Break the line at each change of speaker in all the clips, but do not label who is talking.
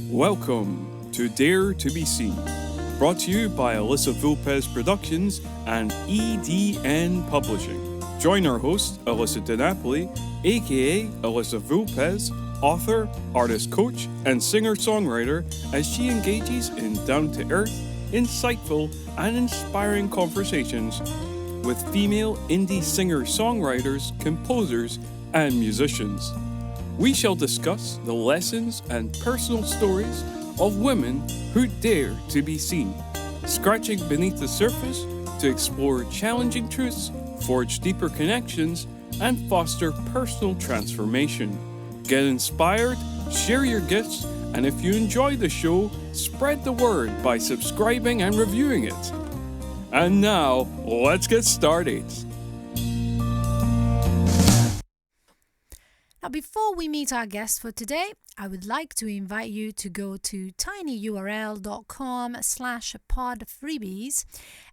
Welcome to Dare to be Seen, brought to you by Alyssa Vulpes Productions and EDN Publishing. Join our host, Alyssa DiNapoli, aka Alyssa Vulpes, author, artist coach, and singer-songwriter, as she engages in down-to-earth, insightful, and inspiring conversations with female indie singer-songwriters, composers, and musicians. We shall discuss the lessons and personal stories of women who dare to be seen, scratching beneath the surface to explore challenging truths, forge deeper connections, and foster personal transformation. Get inspired, share your gifts, and if you enjoy the show, spread the word by subscribing and reviewing it. And now, let's get started.
Now, before we meet our guest for today, I would like to invite you to go to tinyurl.com/podfreebies,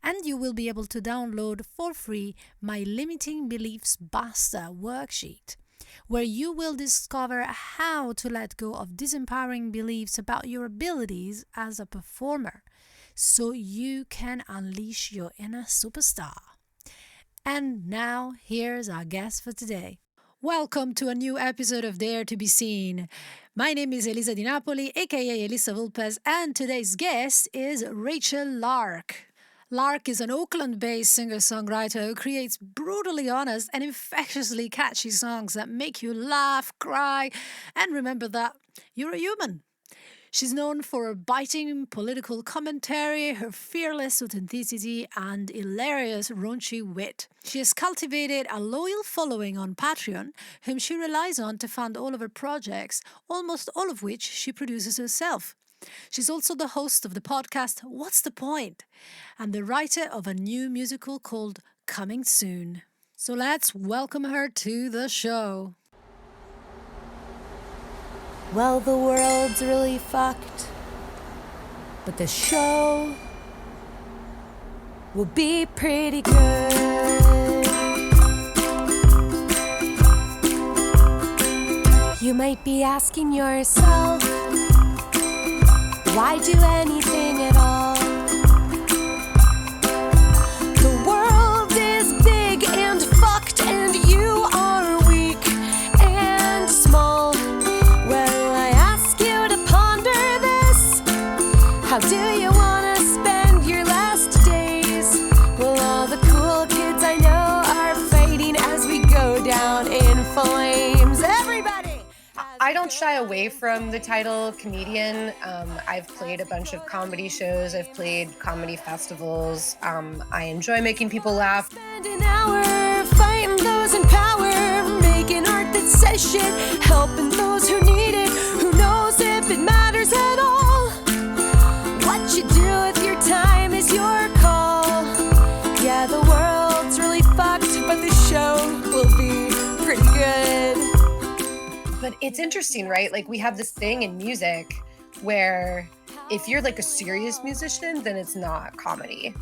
and you will be able to download for free my Limiting Beliefs Buster worksheet, where you will discover how to let go of disempowering beliefs about your abilities as a performer, so you can unleash your inner superstar. And now, here's our guest for today. Welcome to a new episode of Dare to be Seen. My name is Elisa DiNapoli, aka Elisa Vulpes, and today's guest is Rachel Lark. Lark is an Oakland-based singer-songwriter who creates brutally honest and infectiously catchy songs that make you laugh, cry, and remember that you're a human. She's known for her biting political commentary, her fearless authenticity, and hilarious raunchy wit. She has cultivated a loyal following on Patreon, whom she relies on to fund all of her projects, almost all of which she produces herself. She's also the host of the podcast What's the Point? And the writer of a new musical called Coming Soon. So let's welcome her to the show.
Well, the world's really fucked, but the show will be pretty good. You might be asking yourself, why do anything at all? The world is big and fucked, and you are weak and small. How do you want to spend your last days? Well, all the cool kids I know are fighting as we go down in flames. Everybody!
I don't shy away from the title comedian. I've played a bunch of comedy shows. I've played comedy festivals. I enjoy making people laugh.
Spend an hour fighting those in power, making art that says shit, helping those who need it. Who knows if it matters at all? What you do with your time is your call. Yeah, the world's really fucked, but the show will be pretty good.
But it's interesting, right? Like, we have this thing in music where if you're like a serious musician, then it's not comedy.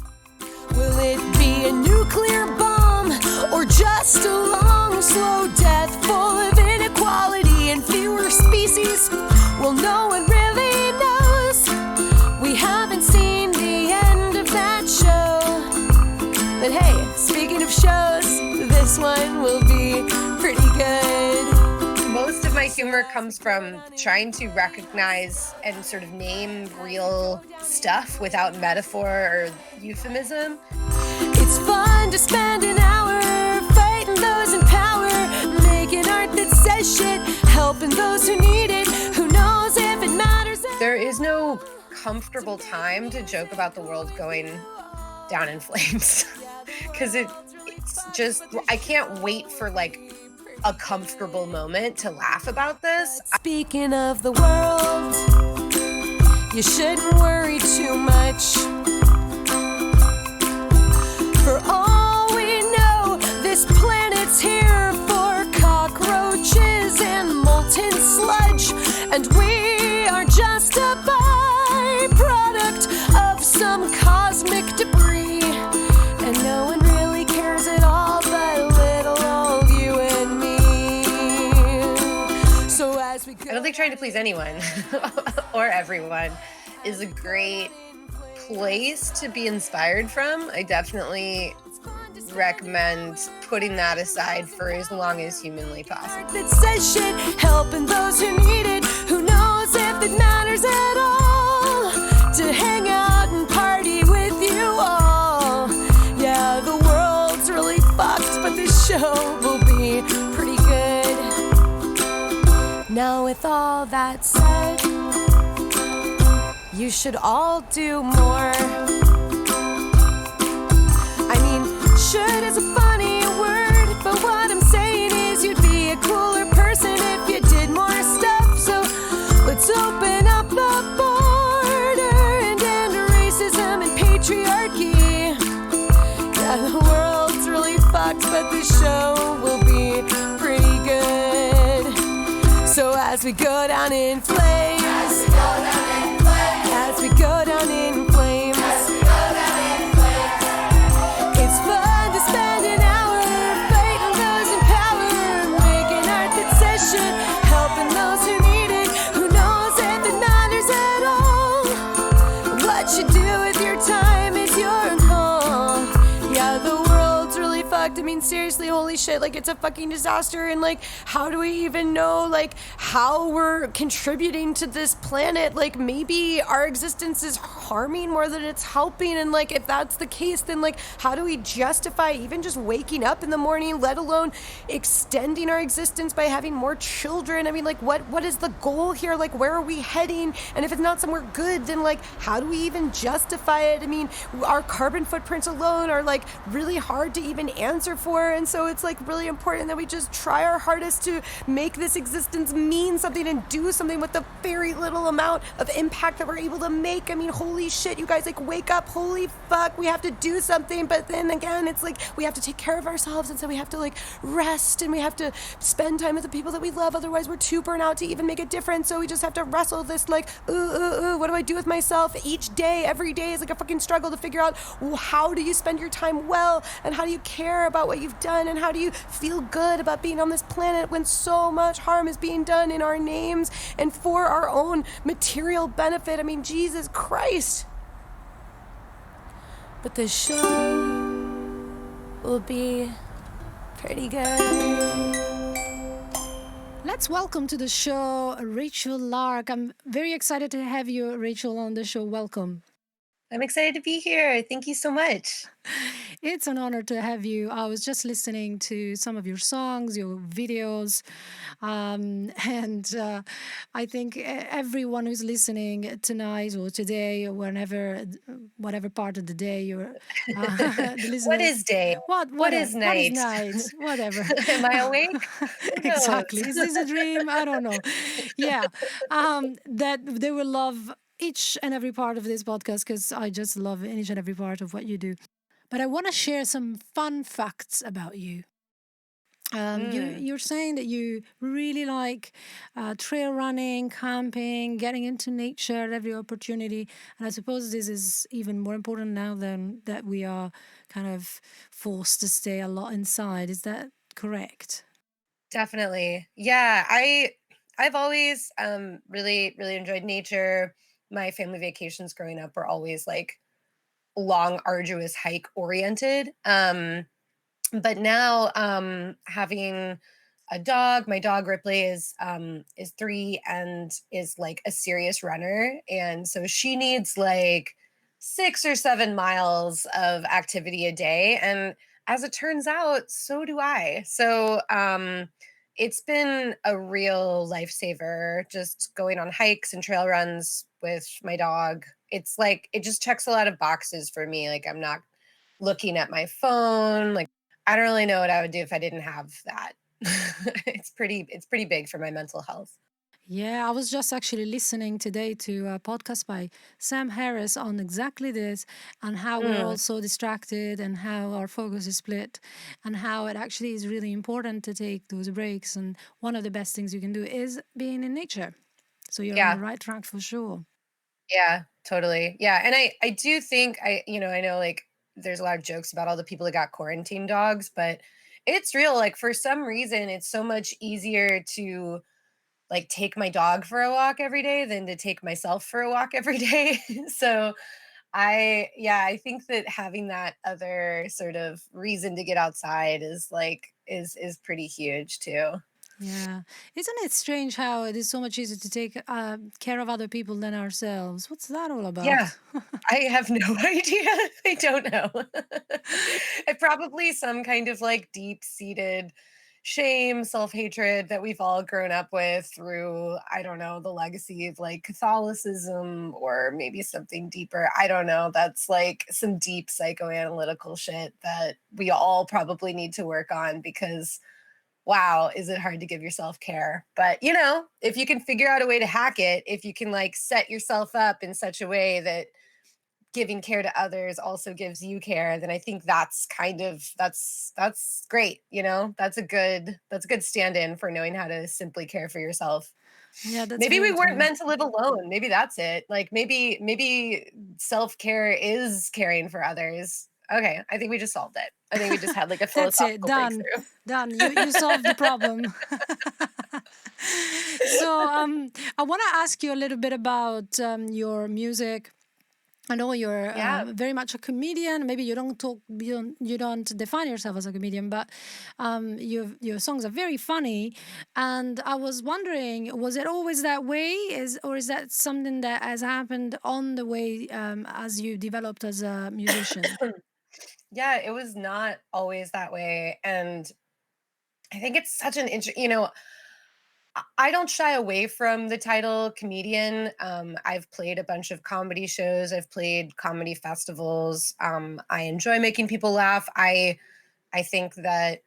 Will it be a nuclear bomb or just a long, slow death full of inequality and fewer species? Well, no one really knows. We haven't seen the end of that show. But hey, speaking of shows, this one will be pretty good.
Most of my humor comes from trying to recognize and sort of name real stuff without metaphor or euphemism.
It's fun to spend an hour fighting those in power, making art that says shit, helping those who need it. Who knows if it matters?
There is no comfortable time to joke about the world going down in flames. Because it's just, I can't wait for like a comfortable moment to laugh about this.
Speaking of the world, you shouldn't worry too much. For all we know, this planet's here for cockroaches and molten sludge, and we are just a byproduct of some cosmic debris, and no one really cares at all but little old you and me. So as we go,
I don't think trying to please anyone or everyone, is a great place to be inspired from. I definitely recommend putting that aside for as long as humanly possible.
That says shit, helping those who need it. Who knows if it matters at all to hang out and party with you all? Yeah, the world's really fucked, but this show will be pretty good. Now with all that said, you should all do more. I mean, should is a funny word, but what I'm saying is you'd be a cooler person if you did more stuff. So let's open up the border and end racism and patriarchy. Yeah, the world's really fucked, but the show will be pretty good. So as we go down in flames, as we go down in flames, it's fun to spend an hour fighting those in power, making art that says shit, helping those who need it. Who knows if it matters at all? What you do with your time is your call. Yeah, the world's really fucked. I mean, seriously, holy shit, like, it's a fucking disaster. And, like, how do we even know, like, how we're contributing to this planet? Like, maybe our existence is harming more than it's helping. And, like, if that's the case, then, like, how do we justify even just waking up in the morning, let alone extending our existence by having more children? I mean, like, what is the goal here? Like, where are we heading? And if it's not somewhere good, then, like, how do we even justify it? I mean, our carbon footprints alone are, like, really hard to even answer for. And so it's, like, really important that we just try our hardest to make this existence mean something and do something with the very little amount of impact that we're able to make. I mean, holy shit, you guys, like, wake up, holy fuck, we have to do something. But then again, it's like we have to take care of ourselves, and so we have to, like, rest, and we have to spend time with the people that we love. Otherwise we're too burnt out to even make a difference. So we just have to wrestle this, like, what do I do with myself? Each day, every day is like a fucking struggle to figure out, well, how do you spend your time well, and how do you care about what you've done, and how do you feel good about being on this planet when so much harm is being done in our names and for our own material benefit? I mean, Jesus Christ. But the show will be pretty good.
Let's welcome to the show Rachel Lark. I'm very excited to have you, Rachel, on the show. Welcome.
I'm excited to be here. Thank you so much.
It's an honor to have you. I was just listening to some of your songs, your videos, and I think everyone who's listening tonight or today or whenever, whatever part of the day you're listening.
What is day?
What
is
What is
night?
night? Whatever.
Am I awake? Who knows?
Exactly. Is this a dream? I don't know. Yeah. That they will love each and every part of this podcast because I just love each and every part of what you do. But I want to share some fun facts about you. You're saying that you really like trail running, camping, getting into nature at every opportunity. And I suppose this is even more important now than that we are kind of forced to stay a lot inside. Is that correct?
Definitely. Yeah, I've always really enjoyed nature. My family vacations growing up were always like long, arduous hike oriented. But now having a dog, my dog Ripley is 3 and is like a serious runner, and so she needs like 6 or 7 miles of activity a day, and as it turns out, so do I. So it's been a real lifesaver just going on hikes and trail runs with my dog. It's like it just checks a lot of boxes for me. Like, I'm not looking at my phone. Like, I don't really know what I would do if I didn't have that. It's pretty big for my mental health.
Yeah, I was just actually listening today to a podcast by Sam Harris on exactly this and how we're all so distracted and how our focus is split and how it actually is really important to take those breaks. And one of the best things you can do is being in nature. So you're on
Yeah.
the right track for sure.
Yeah, totally. Yeah. And I do think I know like there's a lot of jokes about all the people that got quarantine dogs, but it's real. Like, for some reason, it's so much easier to like take my dog for a walk every day than to take myself for a walk every day. So I think that having that other sort of reason to get outside is like is pretty huge too.
Yeah. Isn't it strange how it is so much easier to take care of other people than ourselves? What's that all
Yeah,
about?
I have no idea. I don't know. It probably some kind of like deep-seated shame, self-hatred that we've all grown up with through, I don't know, the legacy of like Catholicism or maybe something deeper. I don't know. That's like some deep psychoanalytical shit that we all probably need to work on because wow, is it hard to give yourself care? But you know, if you can figure out a way to hack it, if you can like set yourself up in such a way that giving care to others also gives you care, then I think that's kind of that's great, you know? That's a good stand-in for knowing how to simply care for yourself.
Yeah, that's
Maybe we
very
weren't
true.
meant to live alone. Maybe that's it. Like maybe self-care is caring for others. Okay, I think we just solved it. I think we just had like a
That's it.
philosophical
Done.
breakthrough.
Done. You solved the problem. So I want to ask you a little bit about your music. I know you're
Yeah.
very much a comedian. Maybe you don't define yourself as a comedian, but your songs are very funny. And I was wondering, was it always that way, or is that something that has happened on the way as you developed as a musician?
Yeah, it was not always that way. And I think it's such an I don't shy away from the title comedian. I've played a bunch of comedy shows, I've played comedy festivals. I enjoy making people laugh. I think that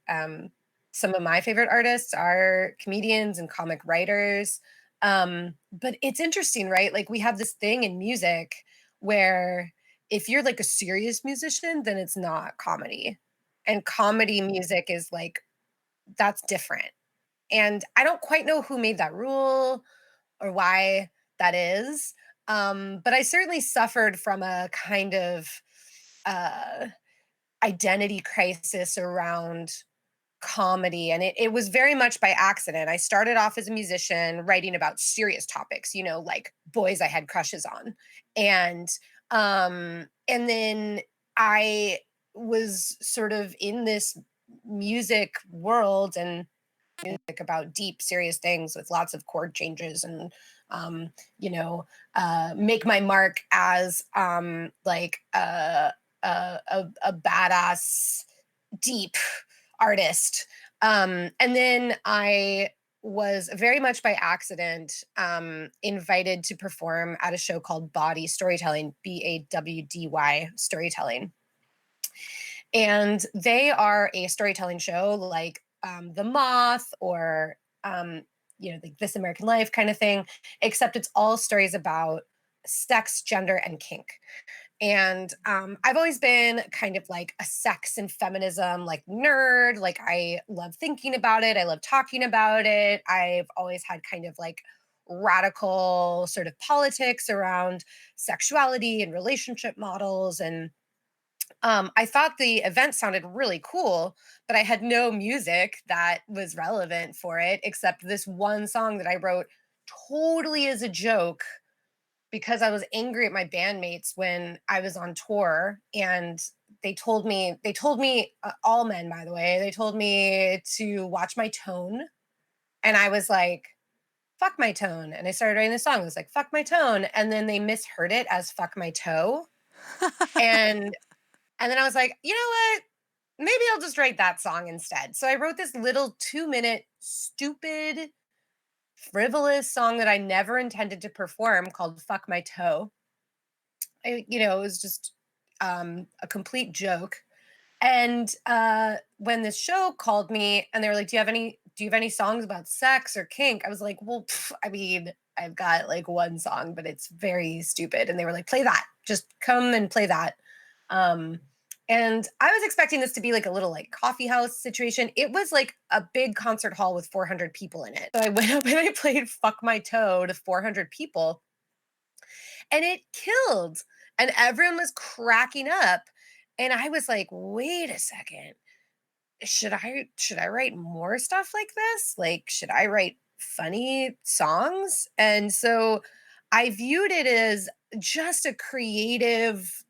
some of my favorite artists are comedians and comic writers. But it's interesting, right? Like we have this thing in music where if you're like a serious musician, then it's not comedy. And comedy music is like, that's different. And I don't quite know who made that rule or why that is. But I certainly suffered from a kind of uh, identity crisis around comedy. And it was very much by accident. I started off as a musician writing about serious topics, you know, like boys I had crushes on. And then I was sort of in this music world and music about deep, serious things with lots of chord changes and um, make my mark as a badass, deep artist. And then I was very much by accident invited to perform at a show called Body Storytelling, BAWDY Storytelling. And they are a storytelling show like The Moth or, like This American Life kind of thing, except it's all stories about sex, gender, and kink. And I've always been kind of like a sex and feminism like nerd. Like I love thinking about it. I love talking about it. I've always had kind of like radical sort of politics around sexuality and relationship models. And I thought the event sounded really cool, but I had no music that was relevant for it except this one song that I wrote totally as a joke because I was angry at my bandmates when I was on tour and they told me all men by the way, they told me to watch my tone and I was like fuck my tone and I started writing the song. It was like fuck my tone and then they misheard it as fuck my toe and then I was like, you know what? Maybe I'll just write that song instead. So I wrote this little 2-minute stupid frivolous song that I never intended to perform called Fuck My Toe. It was just a complete joke. And when this show called me and they were like, do you have any songs about sex or kink? I was like, well, I mean, I've got like one song, but it's very stupid. And they were like, play that. Just come and play that. Um, and I was expecting this to be like a little like coffee house situation. It was like a big concert hall with 400 people in it. So I went up and I played Fuck My Toe to 400 people and it killed. And everyone was cracking up. And I was like, wait a second. Should I write more stuff like this? Like, should I write funny songs. And so I viewed it as just a creative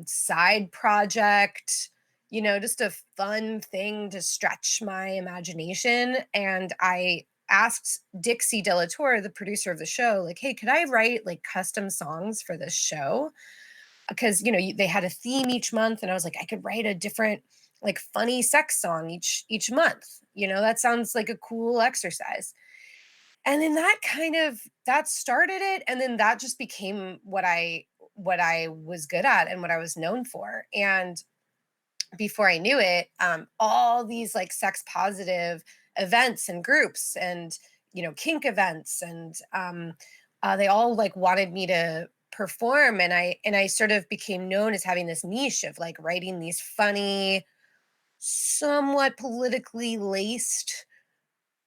side project, just a fun thing to stretch my imagination. And I asked Dixie Delatour, the producer of the show, like, hey, could I write like custom songs for this show? Because they had a theme each month, and I was like, I could write a different like funny sex song each month. That sounds like a cool exercise. And then that started it, and then that just became what I was good at and what I was known for. And before I knew it, all these like sex positive events and groups and kink events and they all like wanted me to perform, and I sort of became known as having this niche of like writing these funny, somewhat politically laced,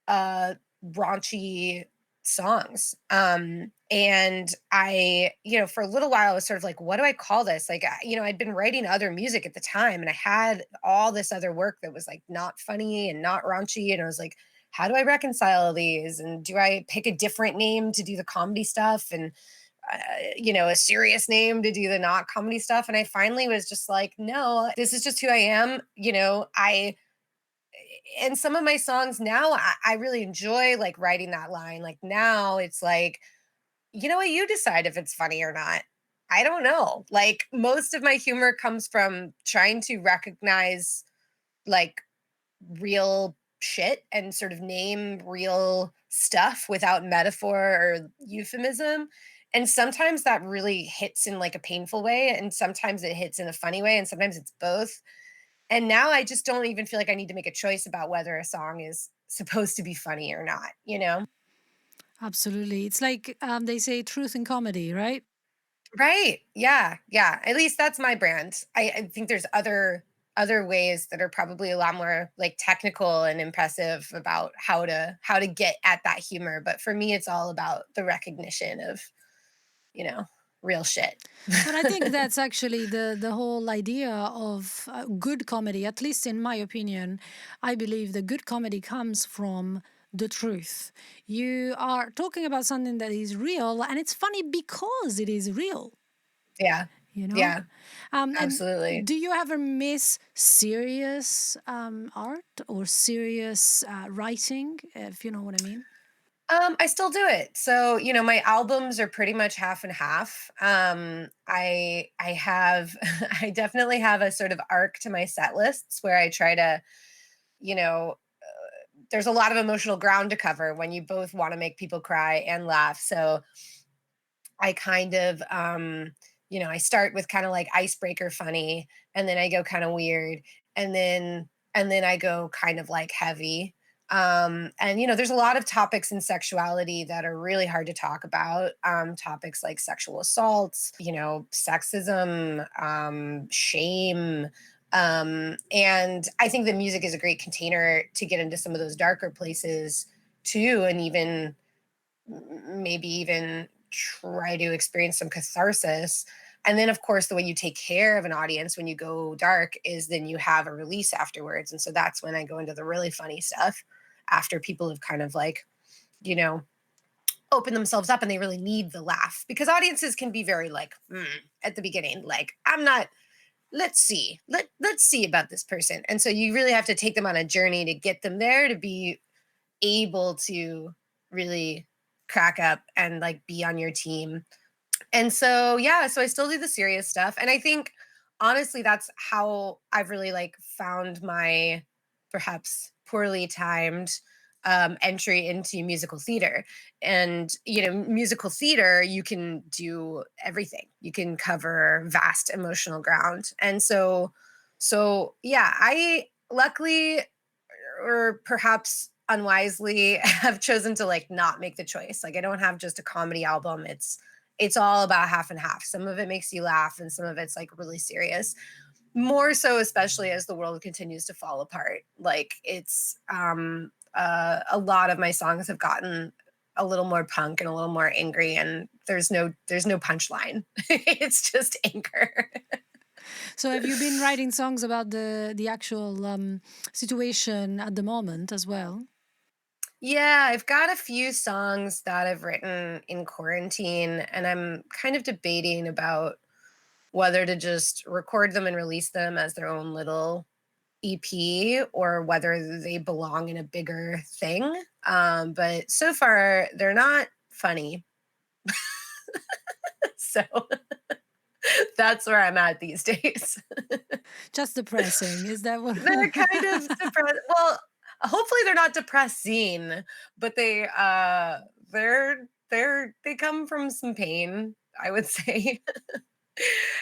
uh, raunchy songs. And for a little while, I was sort of like, what do I call this? Like, I'd been writing other music at the time, and I had all this other work that was like not funny and not raunchy. And I was like, how do I reconcile these? And do I pick a different name to do the comedy stuff? And, a serious name to do the not comedy stuff? And I finally was just like, no, this is just who I am. And some of my songs now, I really enjoy like writing that line. Like now it's like, you know what, you decide if it's funny or not. I don't know. Like most of my humor comes from trying to recognize like real shit and sort of name real stuff without metaphor or euphemism. And sometimes that really hits in like a painful way, and sometimes it hits in a funny way, and sometimes it's both. And now I just don't even feel like I need to make a choice about whether a song is supposed to be funny or not, you know?
Absolutely. It's like they say truth in comedy, right?
Right. Yeah. Yeah. At least that's my brand. I think there's other ways that are probably a lot more like technical and impressive about how to get at that humor. But for me, it's all about the recognition of, you know, real shit.
But I think that's actually the whole idea of good comedy, at least in my opinion. I believe the good comedy comes from the truth. You are talking about something that is real, and it's funny because it is real,
Yeah.
you know?
Yeah.
And
Absolutely.
do you ever miss serious art or serious writing, if you know what I mean?
I still do it. So, my albums are pretty much half and half. I have I definitely have a sort of arc to my set lists where I try to, you know, there's a lot of emotional ground to cover when you both want to make people cry and laugh. So, I kind of I start with kind of like icebreaker funny, and then I go kind of weird, and then I go kind of like heavy. And there's a lot of topics in sexuality that are really hard to talk about. Topics like sexual assaults, sexism, shame. And I think the music is a great container to get into some of those darker places too, and even maybe even try to experience some catharsis. And then, of course, the way you take care of an audience when you go dark is then you have a release afterwards. And so that's when I go into the really funny stuff after people have kind of like, you know, open themselves up and they really need the laugh, because audiences can be very like, at the beginning, like, I'm not, let's see, let's see about this person. And so you really have to take them on a journey to get them there to be able to really crack up and like be on your team. And so yeah, so I still do the serious stuff, and I think honestly that's how I've really like found my perhaps poorly timed entry into musical theater. And musical theater, you can do everything, you can cover vast emotional ground. And so yeah, I luckily, or perhaps unwisely, have chosen to like not make the choice. Like I don't have just a comedy album. It's all about half and half. Some of it makes you laugh and some of it's like really serious. More so, especially as the world continues to fall apart. Like it's a lot of my songs have gotten a little more punk and a little more angry, and there's no punchline. It's just anger.
So have you been writing songs about the actual situation at the moment as well?
Yeah, I've got a few songs that I've written in quarantine, and I'm kind of debating about whether to just record them and release them as their own little EP or whether they belong in a bigger thing. But so far, they're not funny. So that's where I'm at these days.
Just depressing. Is that what?
They're kind of depressed. Well, hopefully they're not depressing, but they come from some pain, I would say.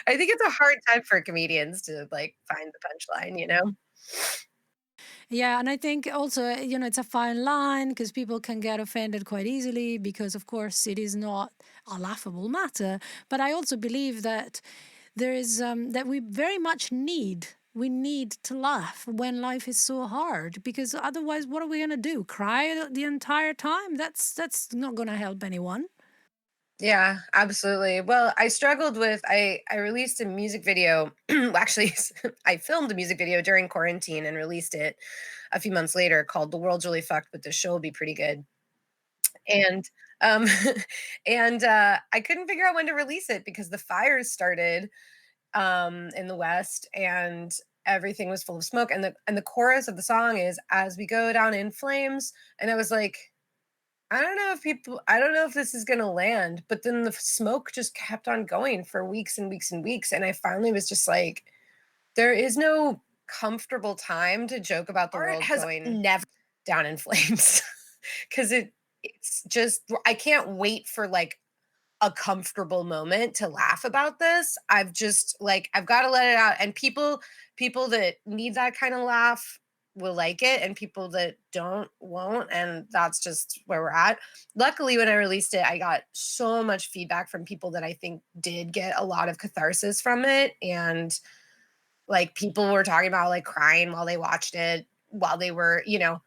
I think it's a hard time for comedians to like find the punchline, you know?
Yeah, and I think also, it's a fine line because people can get offended quite easily because, of course, it is not a laughable matter. But I also believe that there is that we very much need. We need to laugh when life is so hard because otherwise, what are we gonna do? Cry the entire time? That's not gonna help anyone.
Yeah, absolutely. Well, I released a music video. Actually, I filmed a music video during quarantine and released it a few months later called "The World's Really Fucked, but the Show Will Be Pretty Good." And um and I couldn't figure out when to release it because the fires started in the West and everything was full of smoke, and the chorus of the song is "As we go down in flames," and I was like, I don't know if this is gonna land, but then the smoke just kept on going for weeks and weeks and weeks, and I finally was just like, there is no comfortable time to joke about the world has going never down in flames because it's just I can't wait for like a comfortable moment to laugh about this. I've got to let it out, and people that need that kind of laugh will like it, and people that don't won't, and that's just where we're at. Luckily, when I released it, I got so much feedback from people that I think did get a lot of catharsis from it, and like people were talking about like crying while they watched it, while they were,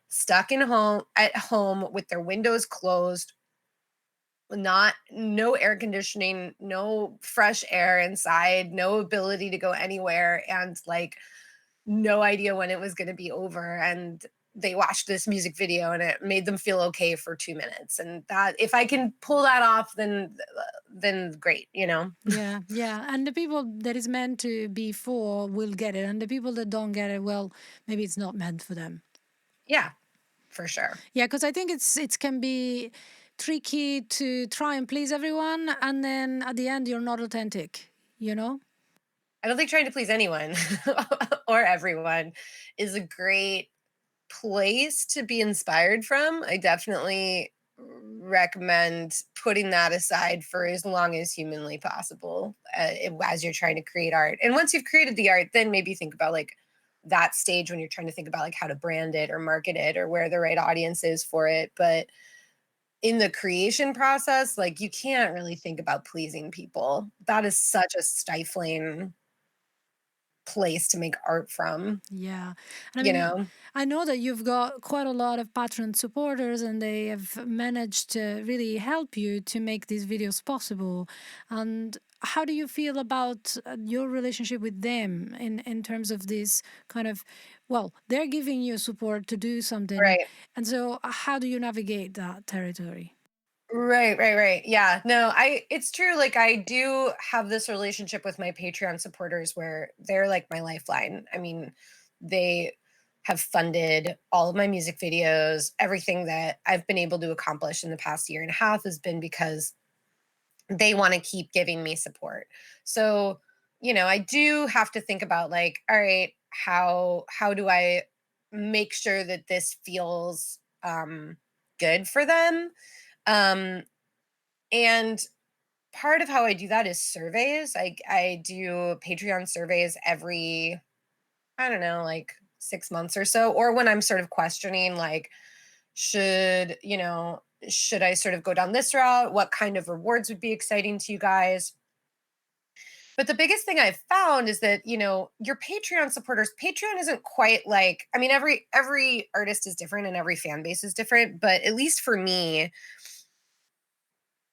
stuck in home at home with their windows closed, not no air conditioning, no fresh air inside, no ability to go anywhere, and like no idea when it was going to be over. And they watched this music video and it made them feel okay for 2 minutes. And that if I can pull that off, then great, you know?
Yeah, yeah. And the people that is meant to be for will get it. And the people that don't get it, well, maybe it's not meant for them.
Yeah, for sure.
Yeah, because I think it can be tricky to try and please everyone, and then at the end you're not authentic, you know?
I don't think trying to please anyone or everyone is a great place to be inspired from. I definitely recommend putting that aside for as long as humanly possible as you're trying to create art. And once you've created the art, then maybe think about like that stage when you're trying to think about like how to brand it or market it or where the right audience is for it. But in the creation process, like you can't really think about pleasing people. That is such a stifling place to make art from,
Yeah. And I
you
mean,
know?
I know that you've got quite a lot of Patreon supporters and they have managed to really help you to make these videos possible. And how do you feel about your relationship with them in terms of this kind of, well, they're giving you support to do something.
Right.
And so how do you navigate that territory?
Right. Yeah. No, it's true. Like I do have this relationship with my Patreon supporters where they're like my lifeline. I mean, they have funded all of my music videos. Everything that I've been able to accomplish in the past year and a half has been because they want to keep giving me support. So, I do have to think about like, all right, how do I make sure that this feels good for them? Um and part of how I do that is surveys. I do Patreon surveys every, I don't know, like 6 months or so, or when I'm sort of questioning like, should, should I sort of go down this route? What kind of rewards would be exciting to you guys? But the biggest thing I've found is that, your Patreon supporters, Patreon isn't quite like, I mean, every artist is different and every fan base is different, but at least for me,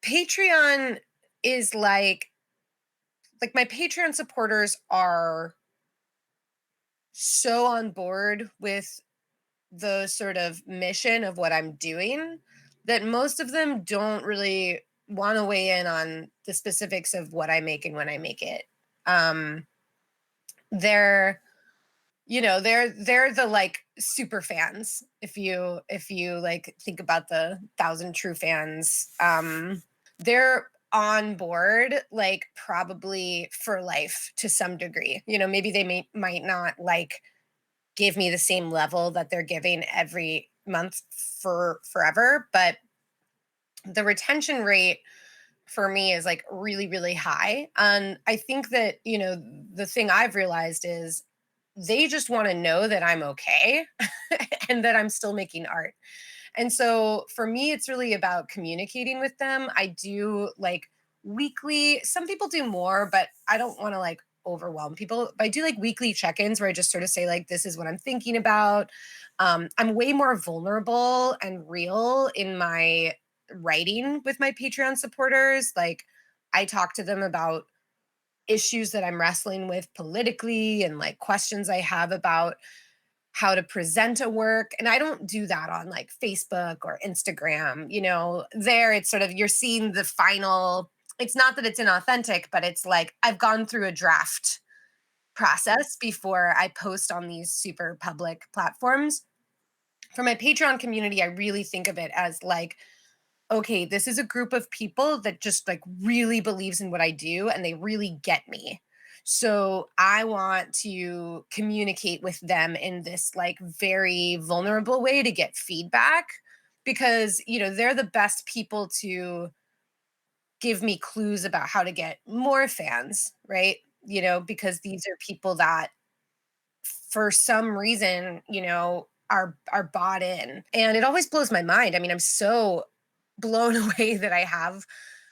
Patreon is like my Patreon supporters are so on board with the sort of mission of what I'm doing, that most of them don't really want to weigh in on the specifics of what I make and when I make it. Um, they're they're the like super fans. If you like think about the thousand true fans, they're on board like probably for life to some degree. Maybe they might not like give me the same level that they're giving every month for forever, but the retention rate for me is like really, really high. And I think that, the thing I've realized is they just want to know that I'm okay and that I'm still making art. And so for me, it's really about communicating with them. I do like weekly, some people do more, but I don't want to like overwhelm people. But I do like weekly check ins where I just sort of say, like, this is what I'm thinking about. I'm way more vulnerable and real in my writing with my Patreon supporters. Like, I talk to them about issues that I'm wrestling with politically and like questions I have about how to present a work. And I don't do that on like Facebook or Instagram. There it's sort of you're seeing the final, it's not that it's inauthentic, but it's like I've gone through a draft process before I post on these super public platforms. For my Patreon community, I really think of it as like, okay, this is a group of people that just like really believes in what I do and they really get me. So I want to communicate with them in this like very vulnerable way to get feedback because, they're the best people to give me clues about how to get more fans, right? Because these are people that for some reason, are bought in. And it always blows my mind. I mean, I'm so blown away that I have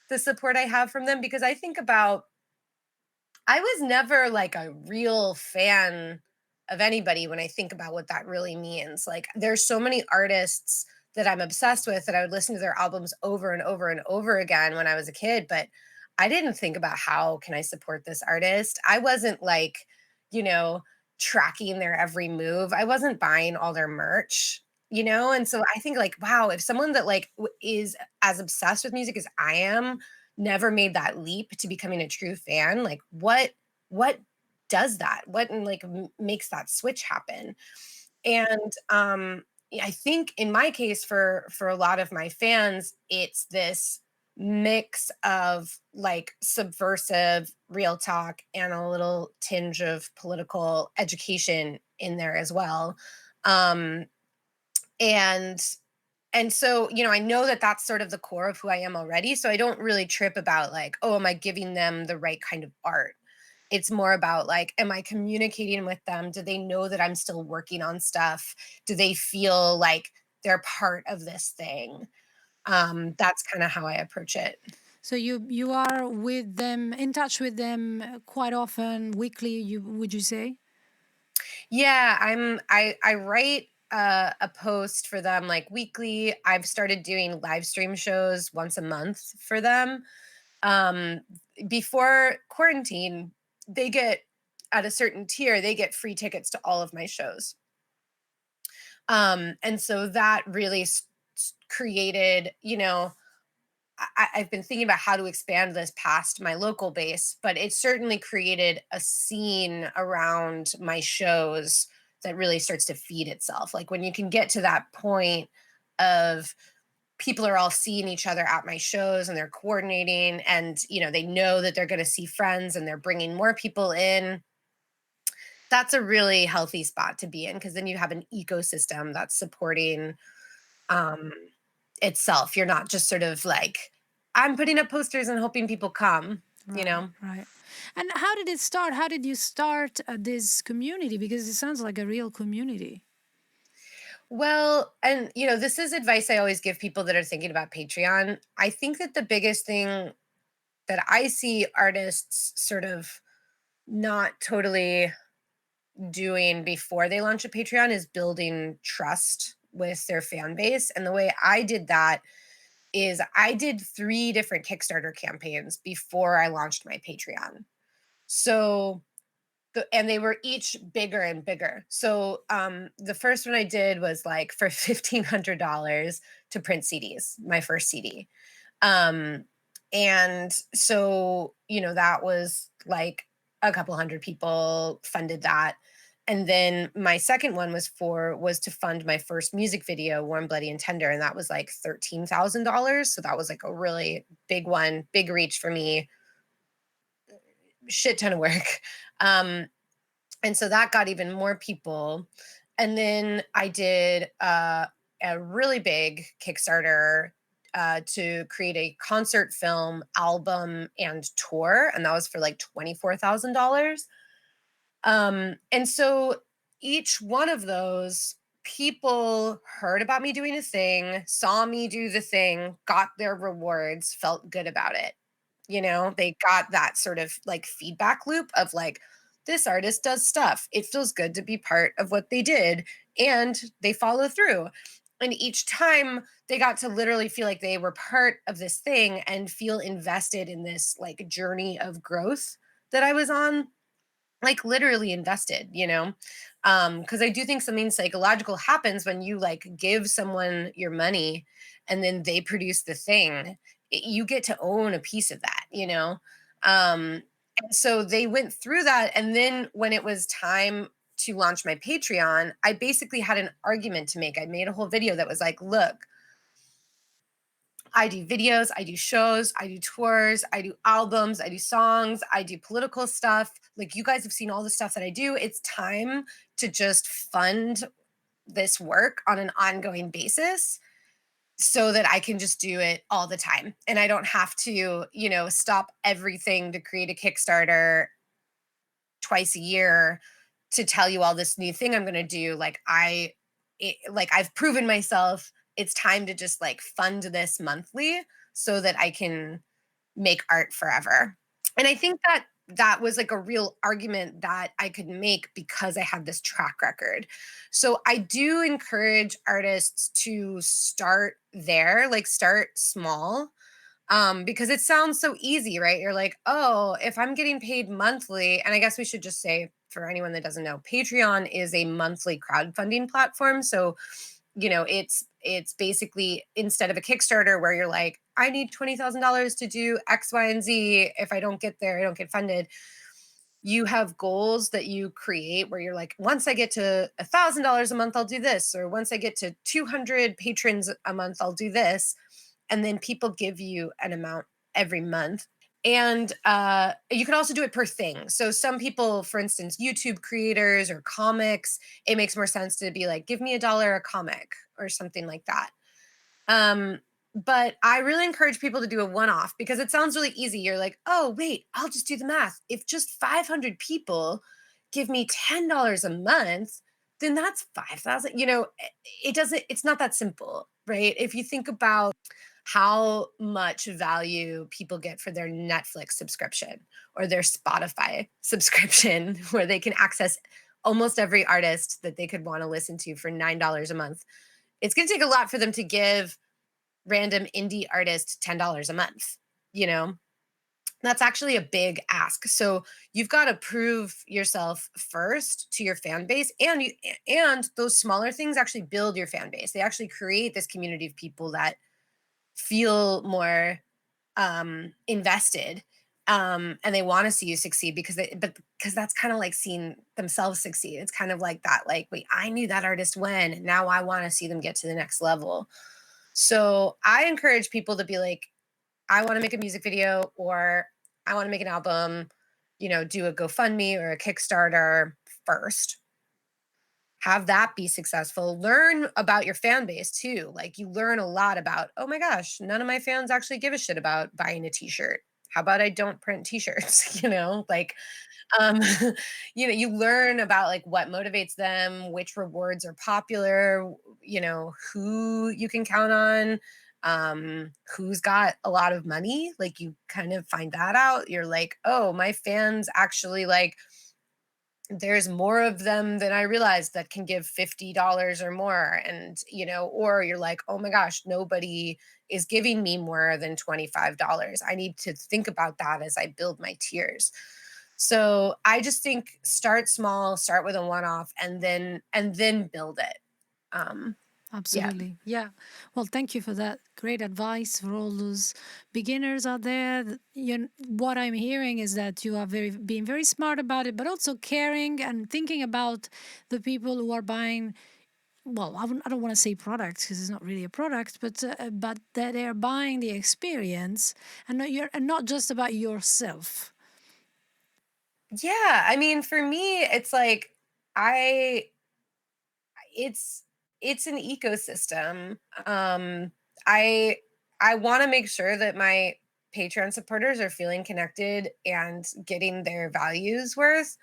the support I have from them because I think about I was never like a real fan of anybody when I think about what that really means. Like there's so many artists that I'm obsessed with that I would listen to their albums over and over and over again when I was a kid, but I didn't think about how can I support this artist. I wasn't like, you know, tracking their every move. I wasn't buying all their merch, And so I think like, wow, if someone that like is as obsessed with music as I am never made that leap to becoming a true fan, like what does that? What like makes that switch happen? And yeah, I think in my case for a lot of my fans, it's this mix of like subversive real talk and a little tinge of political education in there as well. Um and and so, I know that that's sort of the core of who I am already. So I don't really trip about like, oh, am I giving them the right kind of art? It's more about like, am I communicating with them? Do they know that I'm still working on stuff? Do they feel like they're part of this thing? That's kind of how I approach it.
So you are with them, in touch with them quite often, weekly, would you say?
Yeah, I write a post for them like weekly. I've started doing live stream shows once a month for them. Um, Before quarantine, they get at a certain tier, they get free tickets to all of my shows. And so that really created, I've been thinking about how to expand this past my local base, but it certainly created a scene around my shows that really starts to feed itself. Like when you can get to that point of people are all seeing each other at my shows and they're coordinating and they know that they're going to see friends and they're bringing more people in. That's a really healthy spot to be in because then you have an ecosystem that's supporting um itself. You're not just sort of like, I'm putting up posters and hoping people come, you
Right,
know?
right. And how did it start? How did you start this community? Because it sounds like a real community.
Well, and this is advice I always give people that are thinking about Patreon. I think that the biggest thing that I see artists sort of not totally doing before they launch a Patreon is building trust with their fan base. And the way I did that is I did 3 different Kickstarter campaigns before I launched my Patreon. So And they were each bigger and bigger. So the first one I did was like for $1,500 to print CDs, my first CD. Um, and so, that was like a couple hundred people funded that. And then my second one was to fund my first music video, Warm, Bloody, and Tender. And that was like $13,000. So that was like a really big one, big reach for me, shit ton of work. Um, and so that got even more people. And then I did a really big Kickstarter to create a concert film, album, and tour, and that was for like $24,000. And so each one of those, people heard about me doing a thing, saw me do the thing, got their rewards, felt good about it. They got that sort of like feedback loop of like, this artist does stuff. It feels good to be part of what they did, and they follow through. And each time they got to literally feel like they were part of this thing and feel invested in this like journey of growth that I was on, like literally invested, because I do think something psychological happens when you like give someone your money and then they produce the thing. You get to own a piece of that. And so they went through that, and then when it was time to launch my Patreon, I basically had an argument to make. I made a whole video that was like, look, I do videos, I do shows, I do tours, I do albums, I do songs, I do political stuff. Like, you guys have seen all the stuff that I do. It's time to just fund this work on an ongoing basis so that I can just do it all the time. And I don't have to, stop everything to create a Kickstarter twice a year to tell you all this new thing I'm going to do. Like I've proven myself. It's time to just like fund this monthly so that I can make art forever. And I think that that was like a real argument that I could make because I had this track record. So I do encourage artists to start there, like start small, because it sounds so easy, right? You're like, oh, if I'm getting paid monthly, and I guess we should just say for anyone that doesn't know, Patreon is a monthly crowdfunding platform. So, it's basically, instead of a Kickstarter where you're like, I need $20,000 to do X, Y, and Z. If I don't get there, I don't get funded. You have goals that you create where you're like, once I get to $1,000 a month, I'll do this. Or once I get to 200 patrons a month, I'll do this. And then people give you an amount every month. And you can also do it per thing. So some people, for instance, YouTube creators or comics, it makes more sense to be like, give me $1 a comic or something like that. But I really encourage people to do a one-off because it sounds really easy. You're like, oh, wait, I'll just do the math. If just 500 people give me $10 a month, then that's 5,000. It's not that simple, right? If you think about how much value people get for their Netflix subscription or their Spotify subscription, where they can access almost every artist that they could want to listen to for $9 a month. It's going to take a lot for them to give random indie artists $10 a month. That's actually a big ask. So you've got to prove yourself first to your fan base, and those smaller things actually build your fan base. They actually create this community of people that feel more invested, and they want to see you succeed because that's kind of like seeing themselves succeed. It's kind of like that, like, wait, I knew that artist when, now I want to see them get to the next level. So I encourage people to be like, I want to make a music video, or I want to make an album, do a GoFundMe or a Kickstarter first. Have that be successful. Learn about your fan base too. Like, you learn a lot about, oh my gosh, none of my fans actually give a shit about buying a t-shirt. How about I don't print t-shirts? um, you learn about like what motivates them, which rewards are popular, who you can count on, who's got a lot of money. Like, you kind of find that out. You're like, oh, my fans actually, like, there's more of them than I realized that can give $50 or more. And, or you're like, oh my gosh, nobody is giving me more than $25. I need to think about that as I build my tiers. So I just think start small, start with a one-off, and then build it. Yeah.
Absolutely. Yeah. Well, thank you for that great advice for all those beginners out there. What I'm hearing is that you are being very smart about it, but also caring and thinking about the people who are buying. Well, I don't want to say products because it's not really a product, but that they are buying the experience and not just about yourself.
Yeah, I mean, for me, it's like I it's it's an ecosystem. I I want to make sure that my Patreon supporters are feeling connected and getting their values worth.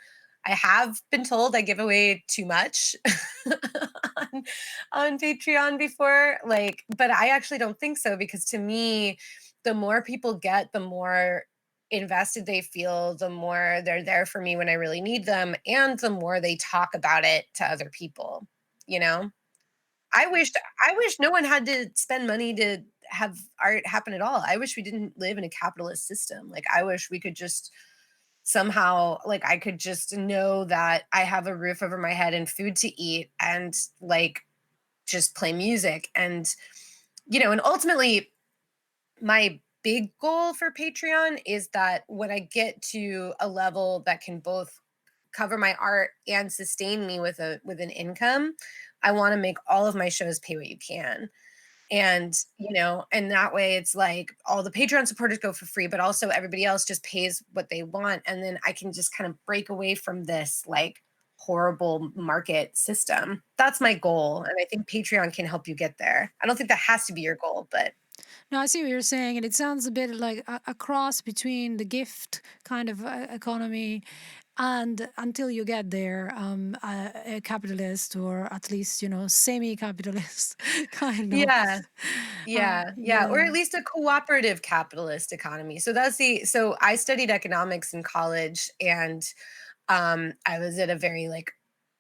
I have been told I give away too much on, on Patreon before, like, but I actually don't think so because to me, the more people get, the more invested they feel, the more they're there for me when I really need them, and the more they talk about it to other people, you know? I wish I wish no one had to spend money to have art happen at all. I wish we didn't live in a capitalist system. Like I wish we could just somehow like I could just know that I have a roof over my head and food to eat and like just play music and and ultimately my big goal for Patreon is that when I get to a level that can both cover my art and sustain me with an income, I want to make all of my shows pay what you can. And, and that way it's like all the Patreon supporters go for free, but also everybody else just pays what they want. And then I can just kind of break away from this like horrible market system. That's my goal. And I think Patreon can help you get there. I don't think that has to be your goal, but
No, I see what you're saying, and it sounds a bit like a cross between the gift kind of economy and until you get there, a capitalist or at least, semi-capitalist kind of.
yeah. Yeah, or
Yeah.
at least a cooperative capitalist economy. So I studied economics in college and I was at a very like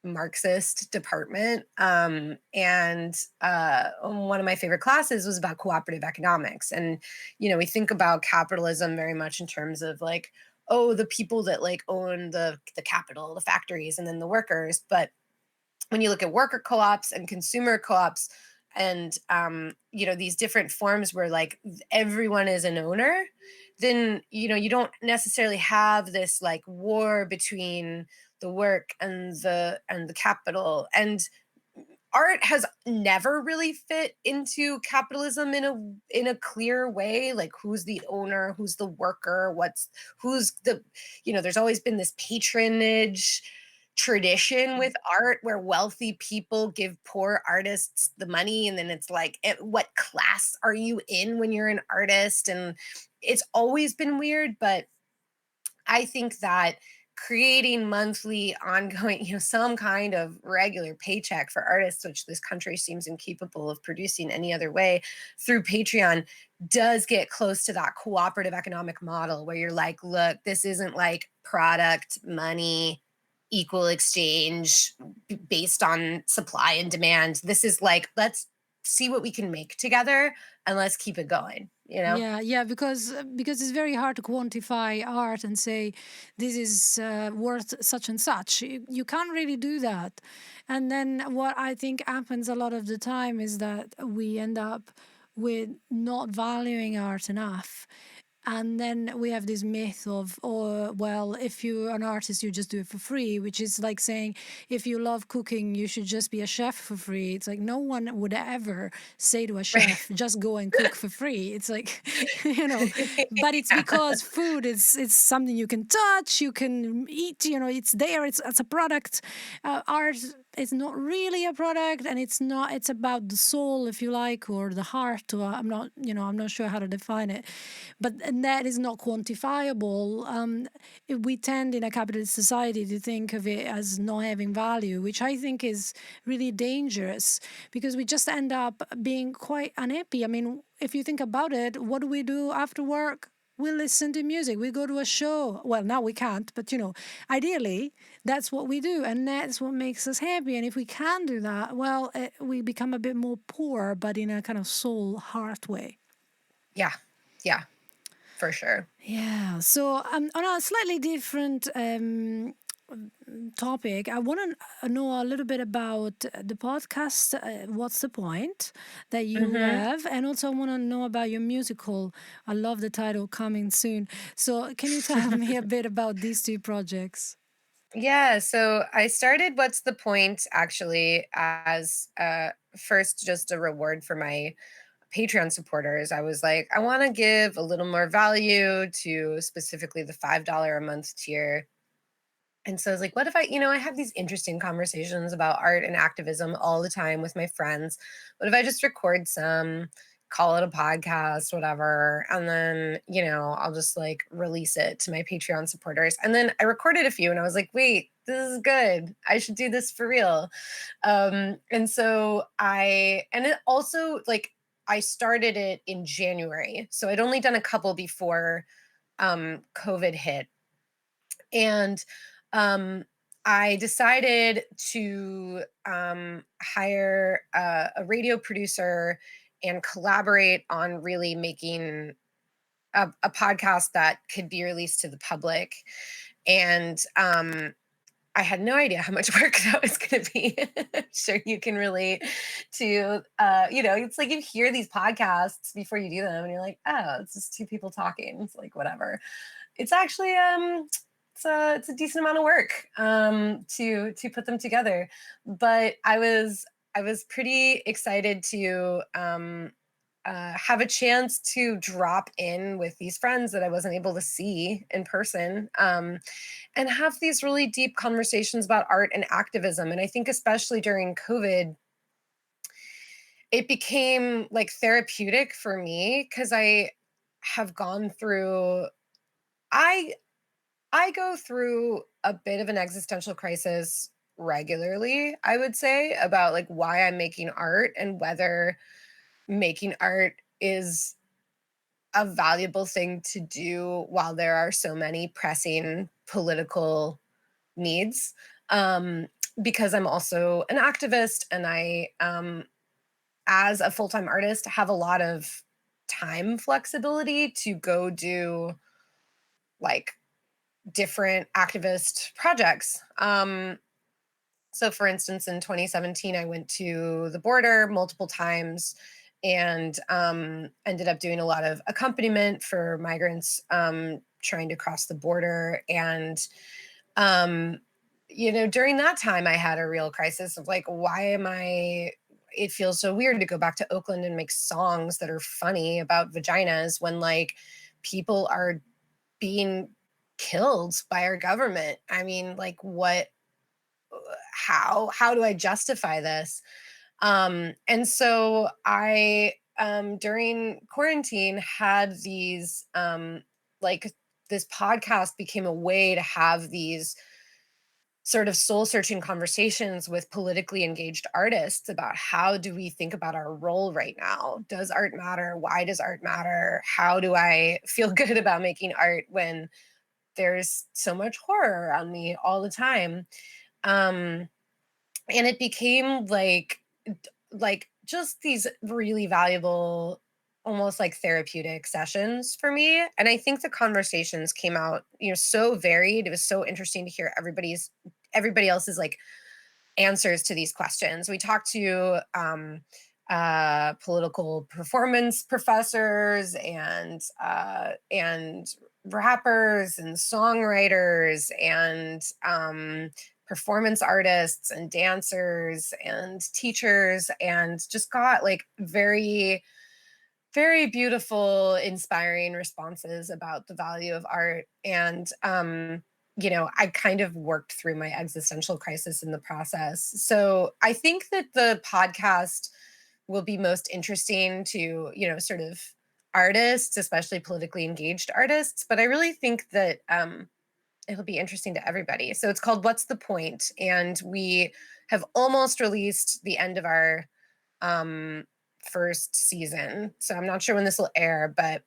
Marxist department. And one of my favorite classes was about cooperative economics. And, we think about capitalism very much in terms of like, oh, the people that like own the capital, the factories, and then the workers. But when you look at worker co-ops and consumer co-ops and these different forms where like everyone is an owner, then you don't necessarily have this like war between the work and the capital. And art has never really fit into capitalism in a clear way, like who's the owner, who's the worker, who's the there's always been this patronage tradition with art where wealthy people give poor artists the money, and then it's like what class are you in when you're an artist? And it's always been weird, but I think that creating monthly, ongoing, some kind of regular paycheck for artists, which this country seems incapable of producing any other way through Patreon, does get close to that cooperative economic model where you're like, look, this isn't like product, money, equal exchange based on supply and demand. This is like, let's see what we can make together and let's keep it going.
Yeah, because it's very hard to quantify art and say this is worth such and such. You can't really do that. And then what I think happens a lot of the time is that we end up with not valuing art enough. And then we have this myth of, oh, well, if you're an artist, you just do it for free, which is like saying, if you love cooking, you should just be a chef for free. It's like no one would ever say to a chef, just go and cook for free. It's like, but it's because food is it's something you can touch, you can eat, it's there, it's a product. Art is not really a product, and it's about the soul, if you like, or the heart, or I'm not sure how to define it, but and that is not quantifiable. We tend in a capitalist society to think of it as not having value, which I think is really dangerous because we just end up being quite unhappy. I mean, if you think about it, what do we do after work? We listen to music. We go to a show. Well, now we can't, but ideally, that's what we do, and that's what makes us happy. And if we can do that, well, we become a bit more poor, but in a kind of soul heart way.
Yeah. Yeah. for sure.
Yeah. So on a slightly different topic, I want to know a little bit about the podcast. What's the point that you
Hmm.
have? And also, I want to know about your musical. I love the title, Coming Soon. So, can you tell me a bit about these two projects?
Yeah, so I started What's the Point actually as first just a reward for my Patreon supporters. I was like, I want to give a little more value to specifically the $5 a month tier. And so I was like, what if I have these interesting conversations about art and activism all the time with my friends. What if I just record some, call it a podcast, whatever, and then, I'll just like release it to my Patreon supporters. And then I recorded a few and I was like, wait, this is good. I should do this for real. And it also like, I started it in January. So I'd only done a couple before COVID hit. And um, I decided to hire a radio producer and collaborate on really making a podcast that could be released to the public. And I had no idea how much work that was going to be. I'm sure you can relate to, it's like you hear these podcasts before you do them and you're like, oh, it's just two people talking. It's like, whatever. It's actually, it's a decent amount of work to put them together. But I was pretty excited to have a chance to drop in with these friends that I wasn't able to see in person, and have these really deep conversations about art and activism. And I think especially during COVID, it became like therapeutic for me because have gone through I I go through a bit of an existential crisis regularly, I would say, about like why I'm making art and whether making art is a valuable thing to do while there are so many pressing political needs. Um, because I'm also an activist and as a full time artist, have a lot of time flexibility to go do like different activist projects. So, for instance, in 2017, I went to the border multiple times and ended up doing a lot of accompaniment for migrants trying to cross the border. And, um, during that time, I had a real crisis of like, why am I? It feels so weird to go back to Oakland and make songs that are funny about vaginas when like people are being killed by our government. I mean, like what how do I justify this? And so I during quarantine had these like this podcast became a way to have these sort of soul searching conversations with politically engaged artists about how do we think about our role right now? Does art matter? Why does art matter? How do I feel good about making art when there's so much horror around me all the time? Um, and it became like just these really valuable, almost like therapeutic sessions for me. And I think the conversations came out, so varied. It was so interesting to hear everybody else's like answers to these questions. We talked to political performance professors and rappers and songwriters and performance artists and dancers and teachers, and just got like very very beautiful inspiring responses about the value of art. And I kind of worked through my existential crisis in the process. So I think that the podcast will be most interesting to, sort of artists, especially politically engaged artists. But I really think that it'll be interesting to everybody. So it's called What's the Point? And we have almost released the end of our um, first season. So I'm not sure when this will air, but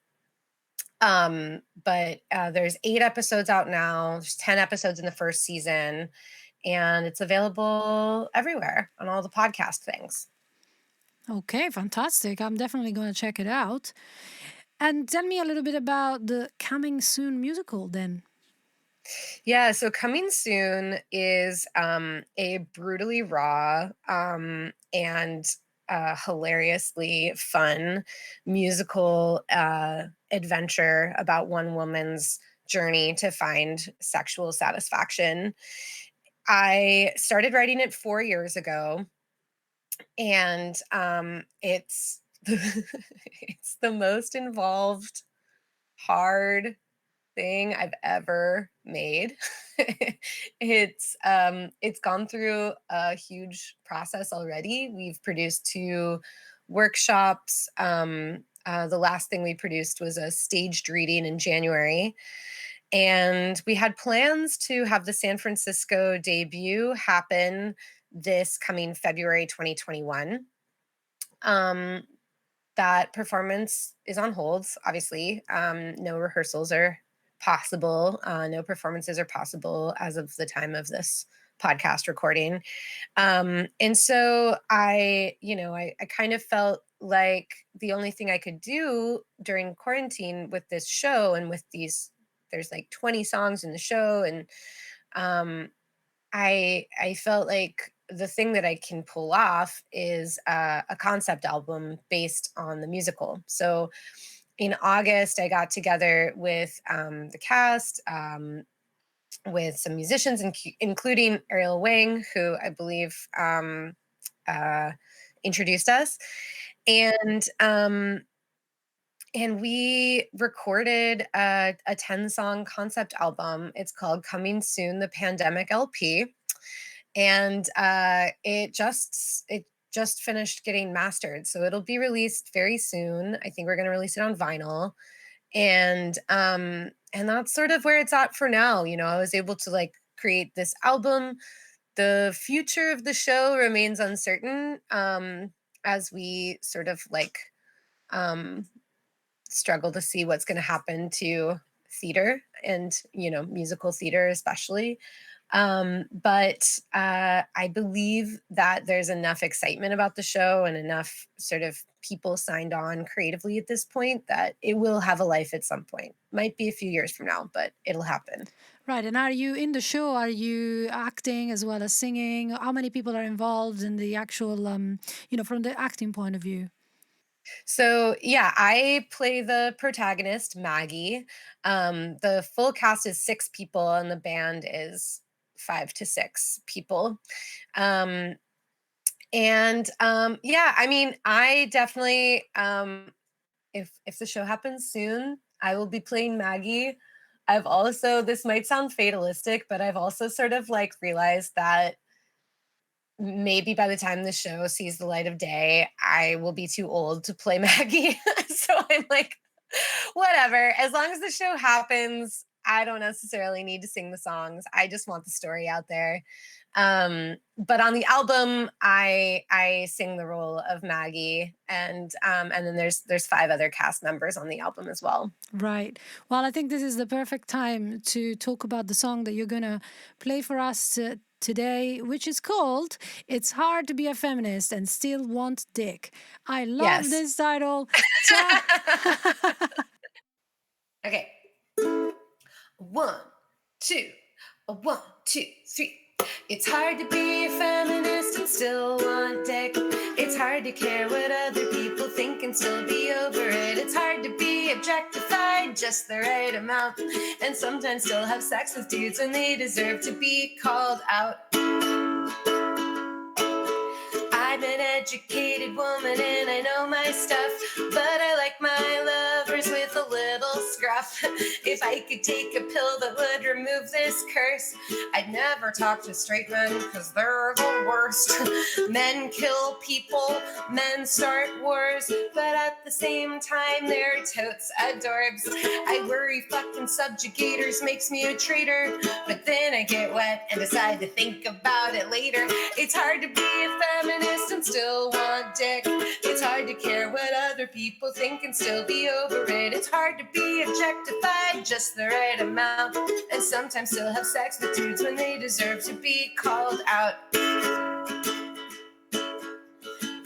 there's 8 episodes out now. There's 10 episodes in the first season, and it's available everywhere on all the podcast things.
Okay, fantastic. I'm definitely going to check it out. And tell me a little bit about the Coming Soon musical then.
Yeah, so Coming Soon is a brutally raw and hilariously fun musical adventure about one woman's journey to find sexual satisfaction. I started writing it 4 years ago, and it's it's the most involved, hard thing I've ever made. It's gone through a huge process already. We've produced 2 workshops. The last thing we produced was a staged reading in January. And we had plans to have the San Francisco debut happen this coming February 2021. That performance is on hold, obviously. No rehearsals are possible. No performances are possible as of the time of this podcast recording. And so I kind of felt like the only thing I could do during quarantine with this show and with there's like 20 songs in the show. And I felt like the thing that I can pull off is a concept album based on the musical. So in August, I got together with the cast, with some musicians, including Ariel Wang, who I believe introduced us, and we recorded a 10-song concept album. It's called Coming Soon, the Pandemic LP. And it just finished getting mastered, so it'll be released very soon. I think we're going to release it on vinyl, and that's sort of where it's at for now. I was able to like create this album. The future of the show remains uncertain, as we sort of like struggle to see what's going to happen to theater and musical theater especially. But I believe that there's enough excitement about the show and enough sort of people signed on creatively at this point that it will have a life at some point. Might be a few years from now, but it'll happen.
Right. And are you in the show? Are you acting as well as singing? How many people are involved in the actual, from the acting point of view?
So yeah, I play the protagonist, Maggie. The full cast is 6 people and the band is 5 to 6 people. Yeah, I mean, I definitely, if the show happens soon, I will be playing Maggie. I've also, this might sound fatalistic, but I've also sort of like realized that maybe by the time the show sees the light of day, I will be too old to play Maggie. So I'm like, whatever. As long as the show happens, I don't necessarily need to sing the songs. I just want the story out there. But on the album, I sing the role of Maggie, and then there's 5 other cast members on the album as well.
Right. Well, I think this is the perfect time to talk about the song that you're gonna play for us today, which is called "It's Hard to Be a Feminist and Still Want Dick." I love this title.
Okay. 1, 2, 1, 2, 3. It's hard to be a feminist and still want dick. It's hard to care what other people think and still be over it. It's hard to be objectified just the right amount and sometimes still have sex with dudes when they deserve to be called out. I'm an educated woman and I know my stuff, but I like my lovers with a little scruff. If I could take a pill that would remove this curse, I'd never talk to straight men because they're the worst. Men kill people, men start wars, but at the same time they're totes adorbs. I worry fucking subjugators makes me a traitor, but then I get wet and decide to think about it later. It's hard to be a feminist and still want dick. It's hard to care what other people think and still be over it. It's hard to be objectified just the right amount and sometimes still have sex with dudes when they deserve to be called out.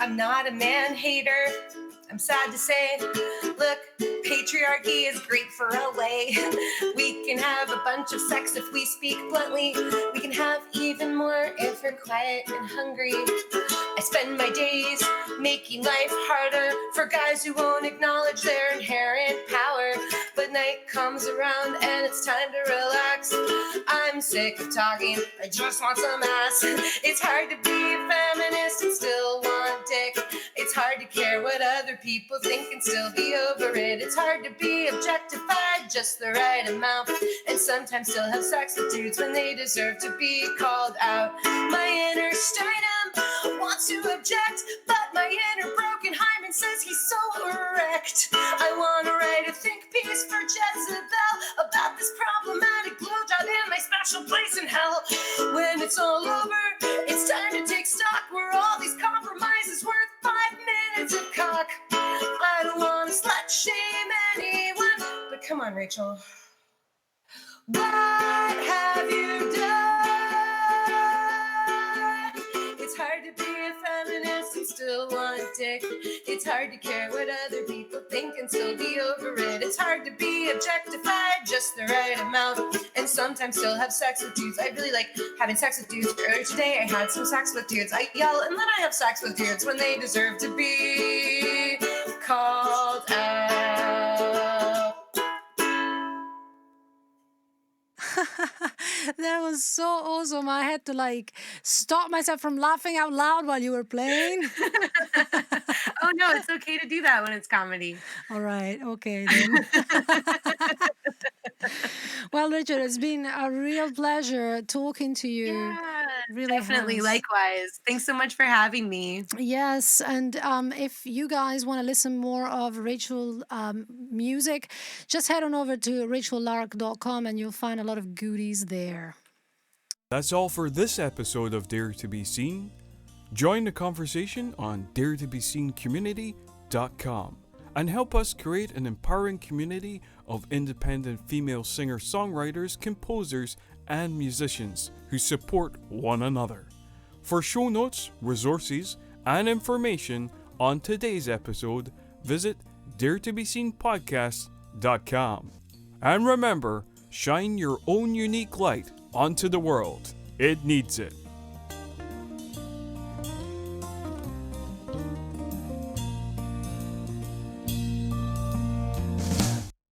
I'm not a man hater, I'm sad to say. Look, Patriarchy is great for LA. We can have a bunch of sex if we speak bluntly. We can have even more if we're quiet and hungry. I spend my days making life harder for guys who won't acknowledge their inherent power. But night comes around and it's time to relax. I'm sick of talking, I just want some ass. It's hard to be a feminist and still want dick. It's hard to care what other people think and still be over it. It's hard to be objectified just the right amount, and sometimes still have sex with dudes when they deserve to be called out. My inner Steinem wants to object, but my inner broken Hyman says he's so erect. I want to write a think piece for Jezebel about this problematic blowjob in my special place in hell. When it's all over, it's time to take stock. Were all these compromises worth 5 minutes of cock? I don't want to slut shame anyone, but come on, Rachel. What have you done? It's hard to be a feminist and still want dick. It's hard to care what other people think and still be over it. It's hard to be objectified just the right amount, and sometimes still have sex with dudes. I really like having sex with dudes. Earlier today I had some sex with dudes. I yell and then I have sex with dudes when they deserve to be called out.
That was so awesome. I had to stop myself from laughing out loud while you were playing.
Oh no, it's okay to do that when it's comedy.
All right, okay then. Well, Richard, it's been a real pleasure talking to you.
Yeah,
Really
definitely.
has.
Likewise. Thanks so much for having me.
Yes, and if you guys want to listen more of Rachel music, just head on over to rachellark.com and you'll find a lot of goodies there.
That's all for this episode of Dare to Be Seen. Join the conversation on daretobeseencommunity.com and help us create an empowering community of independent female singer-songwriters, composers, and musicians who support one another. For show notes, resources, and information on today's episode, visit daretobeseenpodcast.com. And remember, shine your own unique light onto the world. It needs it.